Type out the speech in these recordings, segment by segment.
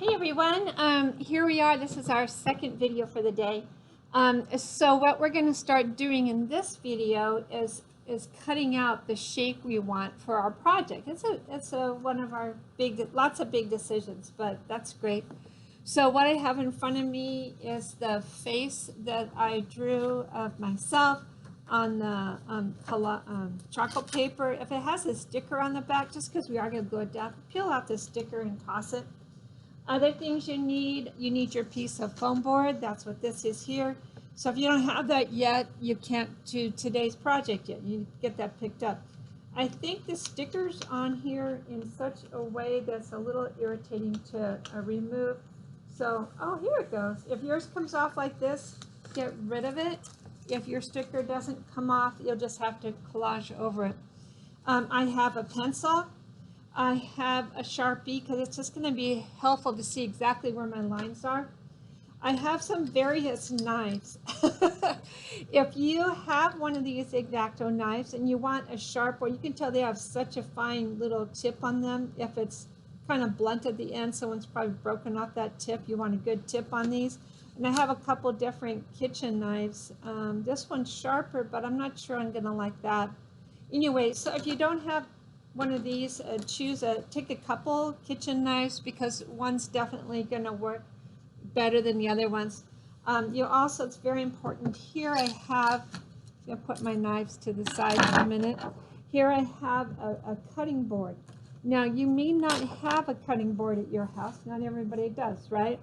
Hey everyone, here we are. This is our second video for the day. So what we're going to start doing in this video is cutting out the shape we want for our project. It's one of our lots of big decisions, but that's great. So what I have in front of me is the face that I drew of myself on the charcoal paper. If it has a sticker on the back, just because we are going to glue it down, peel out the sticker and toss it. Other things you need your piece of foam board. That's what this is here. So if you don't have that yet, you can't do today's project yet. You get that picked up. I think the sticker's on here in such a way that's a little irritating to remove. So, oh, here it goes. If yours comes off like this, get rid of it. If your sticker doesn't come off, you'll just have to collage over it. I have a pencil. I have a Sharpie because it's just going to be helpful to see exactly where my lines are. I have some various knives. If you have one of these X-Acto knives and you want a sharp one, you can tell they have such a fine little tip on them. If it's kind of blunt at the end, someone's probably broken off that tip. You want a good tip on these. And I have a couple different kitchen knives. This one's sharper, but I'm not sure I'm going to like that. Anyway, so if you don't have one of these, take a couple kitchen knives because one's definitely going to work better than the other ones. It's very important. Here I have, I'm going to put my knives to the side for a minute. Here I have a cutting board. Now you may not have a cutting board at your house. Not everybody does, right?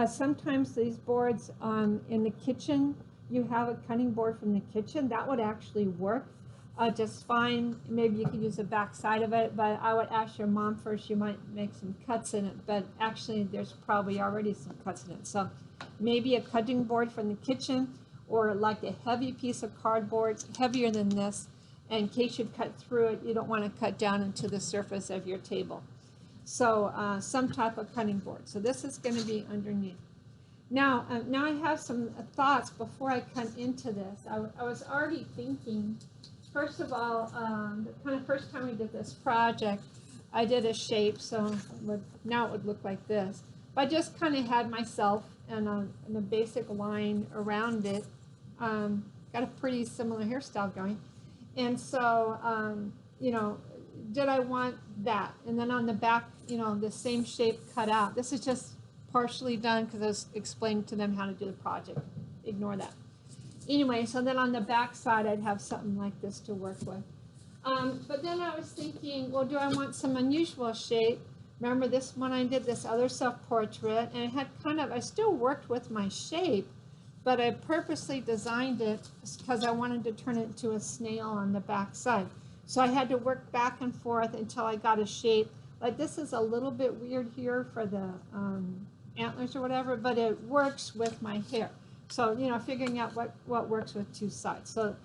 Sometimes these boards in the kitchen, you have a cutting board from the kitchen. That would actually work just fine. Maybe you could use the back side of it, but I would ask your mom first. You might make some cuts in it, but actually there's probably already some cuts in it. So maybe a cutting board from the kitchen, or like a heavy piece of cardboard, heavier than this, in case you cut through it, you don't want to cut down into the surface of your table. So some type of cutting board. So this is going to be underneath. Now I have some thoughts before I cut into this. I was already thinking. First of all, the kind of first time we did this project, I did a shape, so now it would look like this. But I just kind of had myself and a basic line around it. Got a pretty similar hairstyle going. And so, did I want that? And then on the back, the same shape cut out. This is just partially done because I was explaining to them how to do the project. Ignore that. Anyway, so then on the back side, I'd have something like this to work with. But then I was thinking, well, do I want some unusual shape? Remember this one I did, this other self-portrait, and it had I still worked with my shape, but I purposely designed it because I wanted to turn it into a snail on the back side. So I had to work back and forth until I got a shape. Like this is a little bit weird here for the antlers or whatever, but it works with my hair. So, figuring out what works with two sides. So,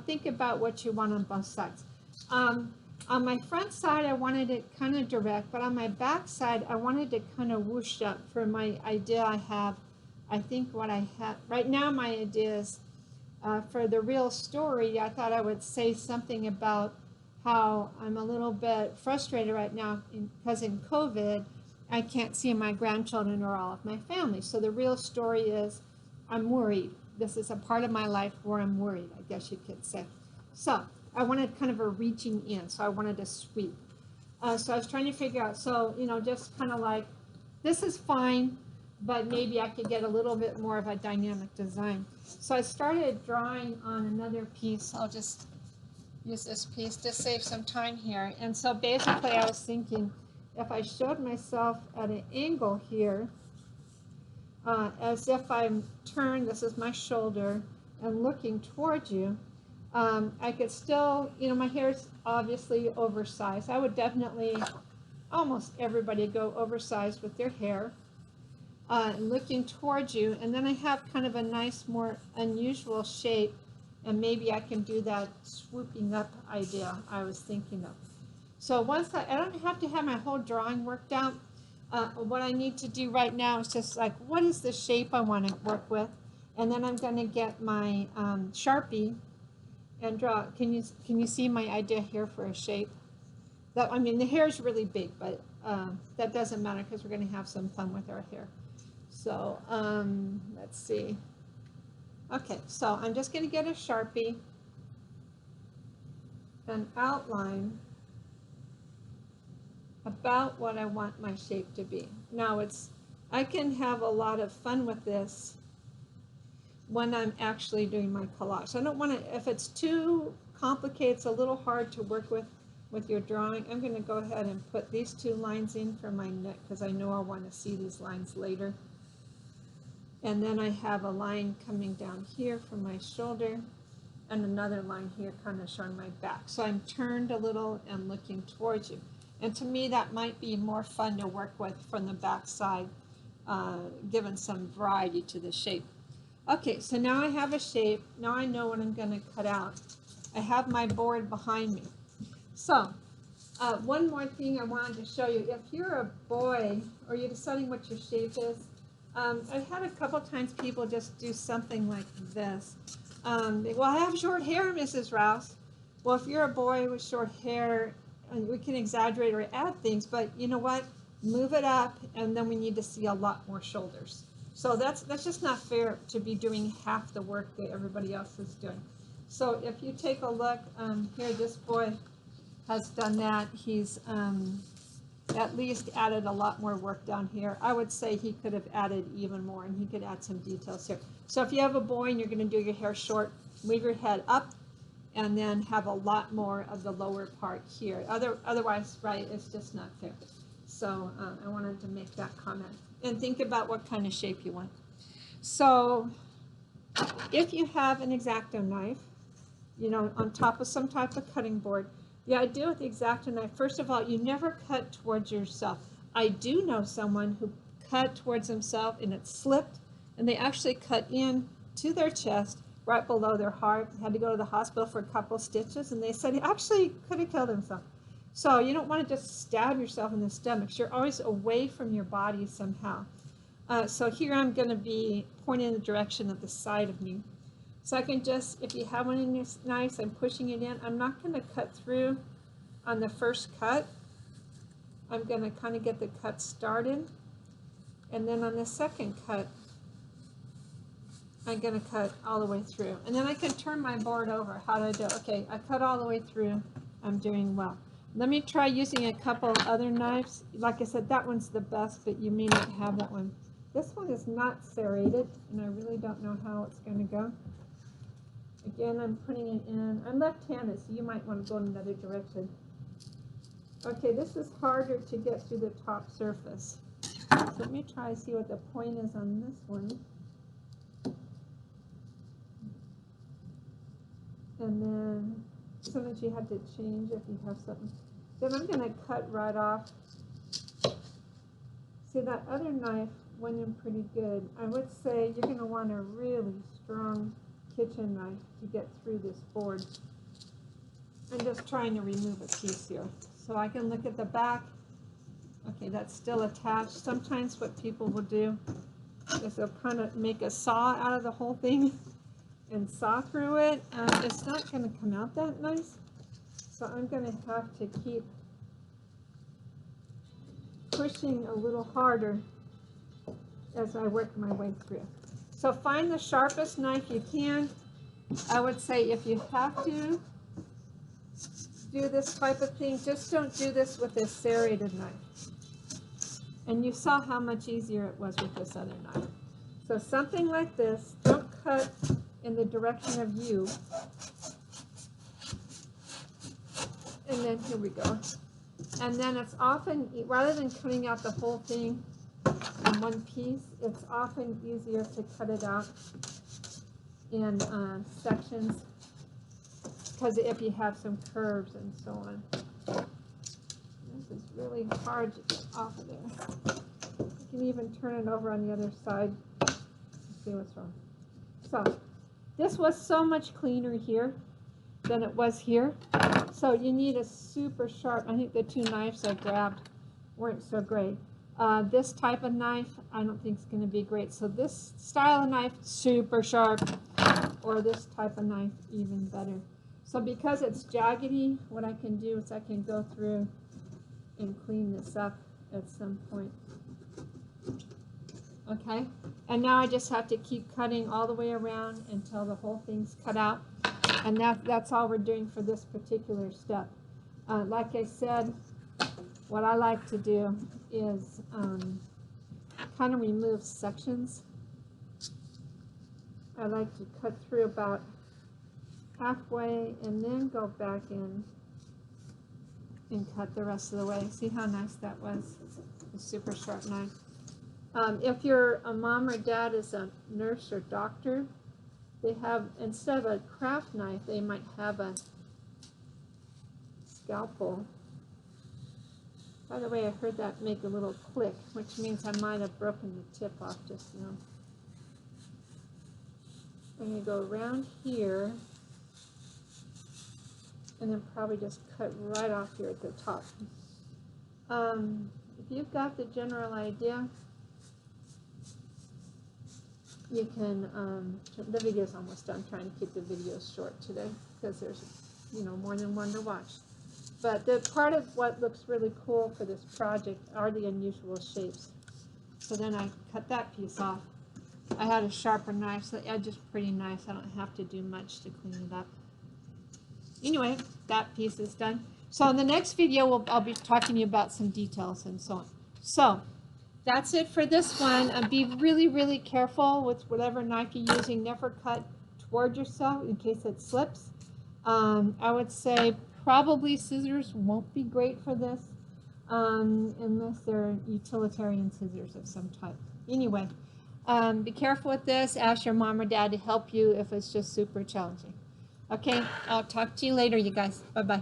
think about what you want on both sides. On my front side, I wanted it kind of direct, but on my back side, I wanted it kind of whooshed up for my idea I have. I think what I have, right now my idea is, for the real story, I thought I would say something about how I'm a little bit frustrated right now because in COVID, I can't see my grandchildren or all of my family. So the real story is, I'm worried. This is a part of my life where I'm worried, I guess you could say. So I wanted kind of a reaching in, so I wanted to sweep. So I was trying to figure out, so, just kind of like, this is fine, but maybe I could get a little bit more of a dynamic design. So I started drawing on another piece. I'll just use this piece to save some time here. And so basically I was thinking, if I showed myself at an angle here, as if I'm turned, this is my shoulder, and looking towards you, I could still, my hair's obviously oversized. I would definitely, almost everybody go oversized with their hair, looking towards you, and then I have kind of a nice, more unusual shape, and maybe I can do that swooping up idea I was thinking of. So once I don't have to have my whole drawing worked out. What I need to do right now is just like, what is the shape I want to work with? And then I'm going to get my Sharpie and draw. Can you see my idea here for a shape? That, I mean, the hair is really big, but that doesn't matter because we're going to have some fun with our hair. So let's see. Okay, so I'm just going to get a Sharpie and outline about what I want my shape to be. Now I can have a lot of fun with this when I'm actually doing my collage. I don't want to, if it's too complicated, it's a little hard to work with your drawing. I'm going to go ahead and put these 2 lines in for my neck because I know I want to see these lines later. And then I have a line coming down here for my shoulder and another line here kind of showing my back. So I'm turned a little and looking towards you. And to me, that might be more fun to work with from the back side, given some variety to the shape. Okay, so now I have a shape. Now I know what I'm going to cut out. I have my board behind me. So one more thing I wanted to show you. If you're a boy or you're deciding what your shape is, I've had a couple times people just do something like this. Well, I have short hair, Mrs. Rouse. Well, if you're a boy with short hair, we can exaggerate or add things, but you know what? Move it up, and then we need to see a lot more shoulders. So that's just not fair to be doing half the work that everybody else is doing. So if you take a look here, this boy has done that. He's at least added a lot more work down here. I would say he could have added even more, and he could add some details here. So if you have a boy and you're going to do your hair short, move your head up and then have a lot more of the lower part here. Otherwise, right, it's just not fair. So I wanted to make that comment. And think about what kind of shape you want. So if you have an X-Acto knife, you know, on top of some type of cutting board, the idea with the X-Acto knife, first of all, you never cut towards yourself. I do know someone who cut towards himself and it slipped, and they actually cut in to their chest right below their heart. Had to go to the hospital for a couple stitches, and they said he actually could have killed himself. So you don't want to just stab yourself in the stomach. You're always away from your body somehow. So here I'm going to be pointing in the direction of the side of me. So I can just, if you have one in your knives, I'm pushing it in. I'm not going to cut through on the first cut. I'm going to kind of get the cut started. And then on the second cut, I'm going to cut all the way through. And then I can turn my board over. How do I do it? Okay, I cut all the way through. I'm doing well. Let me try using a couple other knives. Like I said, that one's the best, but you may not have that one. This one is not serrated, and I really don't know how it's going to go. Again, I'm putting it in. I'm left-handed, so you might want to go in another direction. Okay, this is harder to get through the top surface. So let me try to see what the point is on this one. And then sometimes you have to change if you have something. Then I'm going to cut right off. See, that other knife went in pretty good. I would say you're going to want a really strong kitchen knife to get through this board. I'm just trying to remove a piece here. So I can look at the back. Okay, that's still attached. Sometimes what people will do is they'll kind of make a saw out of the whole thing and saw through it. It's not going to come out that nice. So I'm going to have to keep pushing a little harder as I work my way through. So find the sharpest knife you can. I would say if you have to do this type of thing, just don't do this with a serrated knife. And you saw how much easier it was with this other knife. So something like this, don't cut in the direction of you. And then here we go. And then it's often, rather than cutting out the whole thing in one piece, it's often easier to cut it out in sections, because if you have some curves and so on. This is really hard to get off of there. You can even turn it over on the other side to see what's wrong. So this was so much cleaner here than it was here. So you need a super sharp, I think the two knives I grabbed weren't so great. This type of knife, I don't think is going to be great. So this style of knife, super sharp, or this type of knife, even better. So because it's jaggedy, what I can do is I can go through and clean this up at some point. Okay, and now I just have to keep cutting all the way around until the whole thing's cut out. And that's all we're doing for this particular step. Like I said, what I like to do is kind of remove sections. I like to cut through about halfway and then go back in and cut the rest of the way. See how nice that was? A super sharp knife. If your mom or dad is a nurse or doctor, they have, instead of a craft knife, they might have a scalpel. By the way, I heard that make a little click, which means I might have broken the tip off just now. I'm going to go around here and then probably just cut right off here at the top. If you've got the general idea, you can, the video's almost done. I'm trying to keep the videos short today because there's, more than one to watch. But the part of what looks really cool for this project are the unusual shapes. So then I cut that piece off. I had a sharper knife, so the edge is pretty nice. I don't have to do much to clean it up. Anyway, that piece is done. So in the next video, I'll be talking to you about some details and so on. So that's it for this one. Be really, really careful with whatever knife you're using. Never cut toward yourself in case it slips. I would say probably scissors won't be great for this unless they're utilitarian scissors of some type. Anyway, be careful with this. Ask your mom or dad to help you if it's just super challenging. Okay, I'll talk to you later, you guys. Bye-bye.